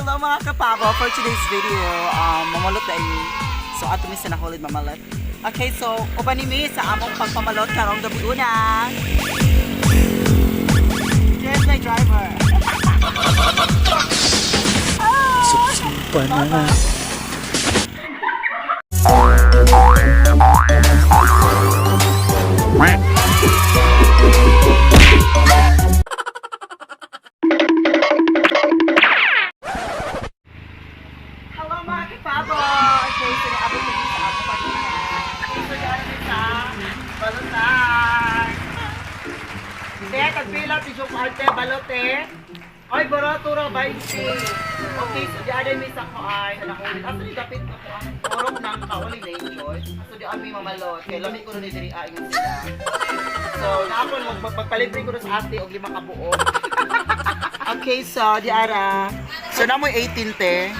Hello mga kapabo, for today's video, mamalot na ini. So ato mi sa nakulid mamalot. Okay, so uban ni sa among pagpamalot karong gabi una. Here's my driver. Susumpa na. Hello mga kapabo. Okay, so naabot na sa among pagpamalot. Okay, so dyan sa balutan. Kaya tagpila si Jok Arte balote. Ay, barato ra 20. Okay, so di aday mi sa kuan na nakulit. Aso di kapit ko kuan. Orong nang kauli na enjoy. So di ami mamalot. Kay lami ko rin diri ingon sila. So naapon magpalibre ko sa ate og 5 ka buo. Okay, so di ara. So na mo 18 te.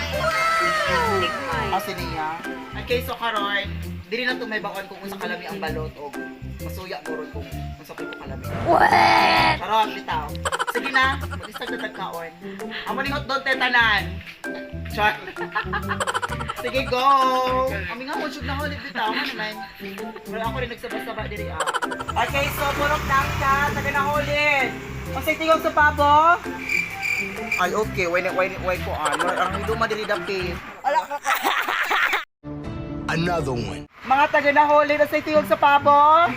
Asi niya. Okay, so karon diri na to may baon kung unsa kalami ang balot og masuya ko ron kung unsa ko kalami. What? Karon bitaw. Sige na, mag-start na tagkaon. Amo ning hotdog tetanan. Char. Sige, go! Ami nga mo jud na holit bitaw naman. Pero ako rin nagsaba-saba diri ah. Okay, so purok nangka, taga na holit. Kasi tingog sa pabo. Ay, okay. Wait ko an. Ang hiduma diri dapit. Another one. Mga taga na holit, sa tingog sa pabo.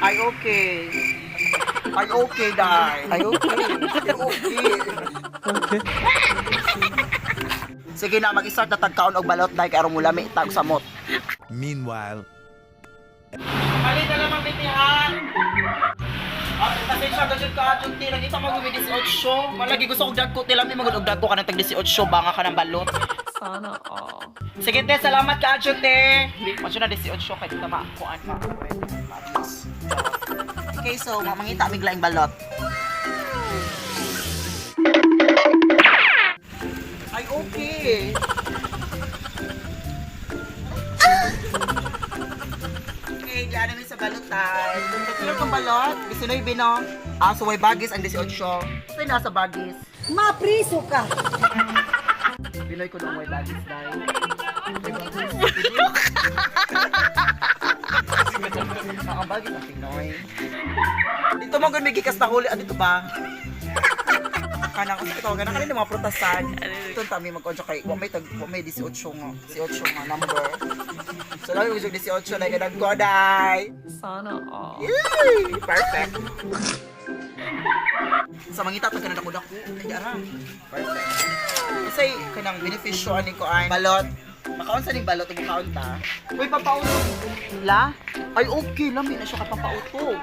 Ay, okay. Ay, okay, dai. Ay, okay. Ay, okay. Okay. Sige na, mag-start na tagkaon og balot dai kay aron mulami tag samot. Meanwhile, Mali na lang mabitihan. Kasi siya gadyo ka atong tira kita mag-uwi 18. Malagi gusto kong dagko tila mi magud og dagko ka na tag 18 banga ka ng balot. Sana all. Sige te, salamat ka atong te. Masyo na 18 kay dito maakuan ma. Okay, so mangita mig laing balot. Ay, okay. Okay, diyan namin sa balutan. Pagkilo kong balot, bisinoy bino. So may bagis ang 18. Ito yung nasa bagis. Mapriso ka! Pinoy ko nung may bagis dahil. Ang bagis ang Pinoy. Dito mo may gikas na huli. Dito ba? Kanang kasi ito, ganang kanina mga prutasan. Ito tami mag-onso kay, may 18 nga number. So lang yung 18 na ganang goday. Sana all. Yay! Perfect. Sa mangita ito kanang dako-dako. Ay, arang. Perfect. Kasi kanang beneficyo aning ko ay balot. Makaon sa ning balot, makaon ta. Uy, papautog. La? Ay, okay. Lami na siya kapapautog.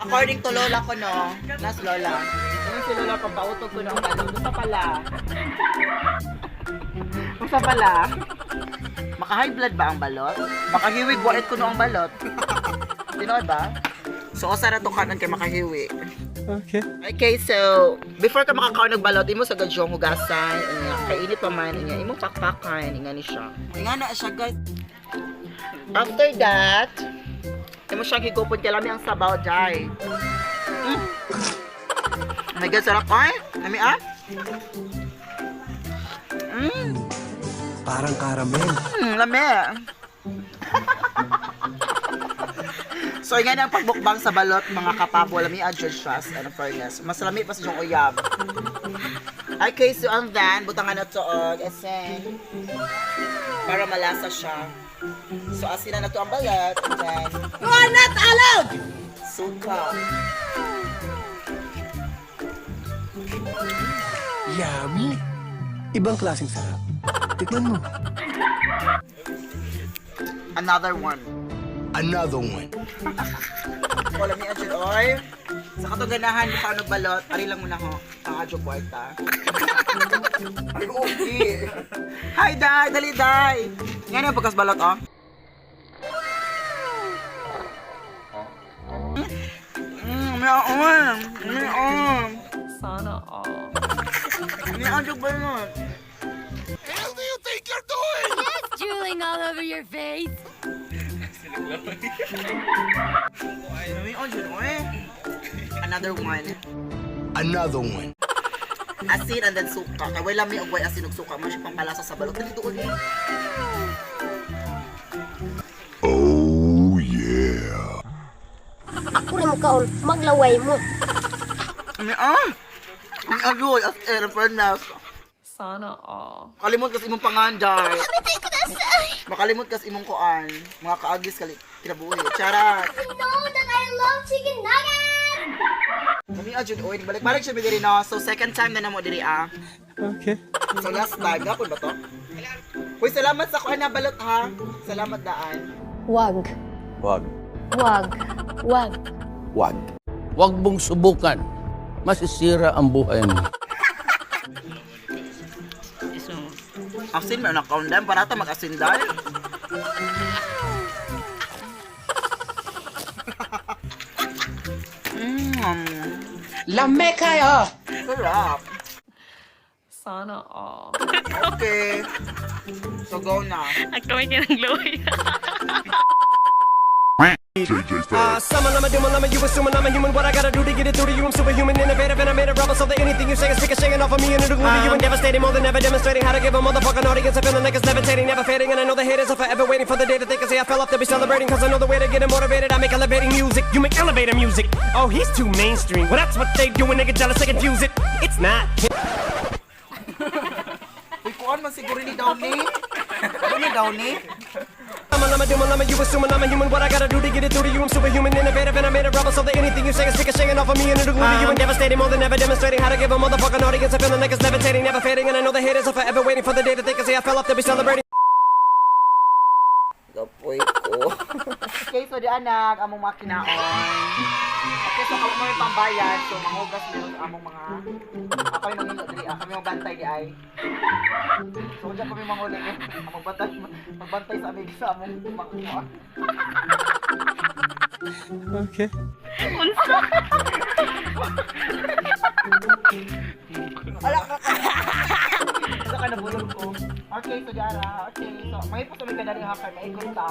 According to lola ko, no? Nas lola. Ano si lola, papautog ko ng balot. Basta pala. Maka-high blood ba ang balot? Makahiwig buwait ko no ang balot. Tinood ba? So, osa na to kanon kay makahiwi. Okay. Okay, so, before ka makakaon ng balot, imo sa gadyong hugasan, kainit pa man, imo pakpakan, ni siya. Nga na siya, guys. After that, imo siya higupon kay lami ang sabaw, jay. Oh my God, sarap ay. Lami ah? parang caramel. Lami. So, nga na ang pagbukbang sa balot, mga kapabo, lami adjust siya, ano fairness. Mas lami pa sa yung uyab. Okay, so ang then, butangan na to og esen. Para malasa siya. So, asinan na to ang balot. And then, You are not allowed! suka. Yummy. Ibang klaseng sarap. Tikman mo. Another one. Another one. So, lami adjust oy. Sa katuganahan, mukha ano balot, ari lang muna ho. Ang adjust kwarta. Ay, okay. Hi, Day! Dali, Day! Nga na pagkas balot, oh. Sana all. May adjust balot. Hell do you think you're doing? That's drooling all over your face. May adjust, oy. Another one. Another one. Asin and then suka. Kaya wala may ugway asin ug suka. Mas pampalasa sa balot. Dali doon. Pura mo kaon, maglaway mo. Ang agoy as airfurnace. Sana all. Makalimot kas imong panganday. Makalimot kas imong kuan. Mga kaagis kinabuhi. Charat. Know that I love chicken nuggets! Kami ajud oy balik siya diri no. So second time na namo diri ah. Okay. So last time gapon ba to? Uy, salamat sa kuan na balot ha. Salamat daan. Wag. Wag. Wag. Wag. Wag. Huwag mong subukan. Masisira ang buhay mo. Asin mo na kaundan para ta mag-asin dahil. Lame kayo! Sarap. Sana all. Okay. So go na. Nagkamay ka ng glory. Some of them are doing, you assuming I'm a human. What I gotta do to get it through to you? I'm superhuman, innovative, and I made a rubber so that anything you say is stick a shaking off of me and it'll glue to you and devastating more than ever demonstrating how to give a motherfucking audience a feeling like it's levitating, never fading. And I know the haters are forever waiting for the day that they can say I fell off to be celebrating. Cause I know the way to get it motivated. I make elevating music, you make elevator music. Oh, he's too mainstream. Well, that's what they do when they get jealous, they confuse it. It's not. Uy, kuan man siguro ni Downey. Ano ni Downey? You assuming I'm a human. What I gotta do to get it through to you? I'm superhuman, innovative, and I made a rubber so that anything you say is stick a shaking off of me and it'll glue to you and devastating more than ever demonstrating how to give a motherfucking audience a feeling like it's levitating, never fading. And I know the haters are forever waiting for the day that they can say I fell off to be celebrating. Gapoy ko. Okay, so di anak, among mga kinaon. Okay, so kung may pambayad, so manghugas meron sa among mga ako yung nangilo diri, kami magbantay di ay. So diyan kami manghuli eh. Magbantay sa amig sa among mga Okay. Sa ka nabulog ko. Okay, so diara. Okay, so may po sa may kanari hakay, maikot ta.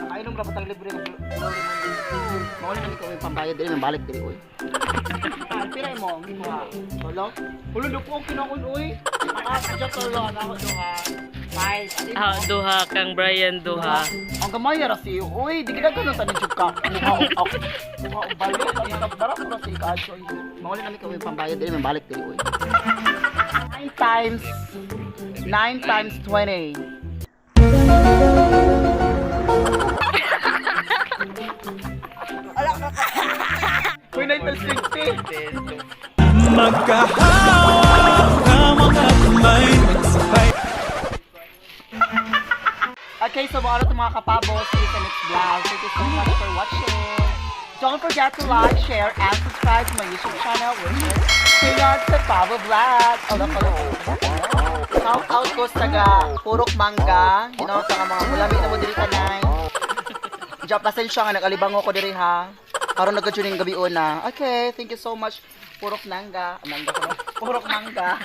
Nakainom ra patang libre ng glory man. Mawala na ikaw yung pambayad diri, balik diri oy. Pira mo, kuha. Hello? Ulo do ko kinakon oy. Sadya to lo na ako duha. Bye. Duha kang Brian, duha. Ang gamay ra si oy, di kita gano sa nijud ka. Ako. Balik ang dara ko si Kacho. Mawala na ikaw yung pambayad diri, balik diri oy. 9 times 20. Uy, 9 times 50. Okay, so mga mga kapabos, see you sa next vlog. Thank you so much for watching. Don't forget to like, share, and subscribe to my YouTube channel, which is Tingnan sa Pabo Vlog. Shout out ko sa Purok Mangga. You know, sa mga mulami na mo diri kanay. Diyan, pasensya nga, nag-alibango ko diri ha. Karon nagka-tuning gabi una. Okay, thank you so much. Purok Mangga. Purok Mangga.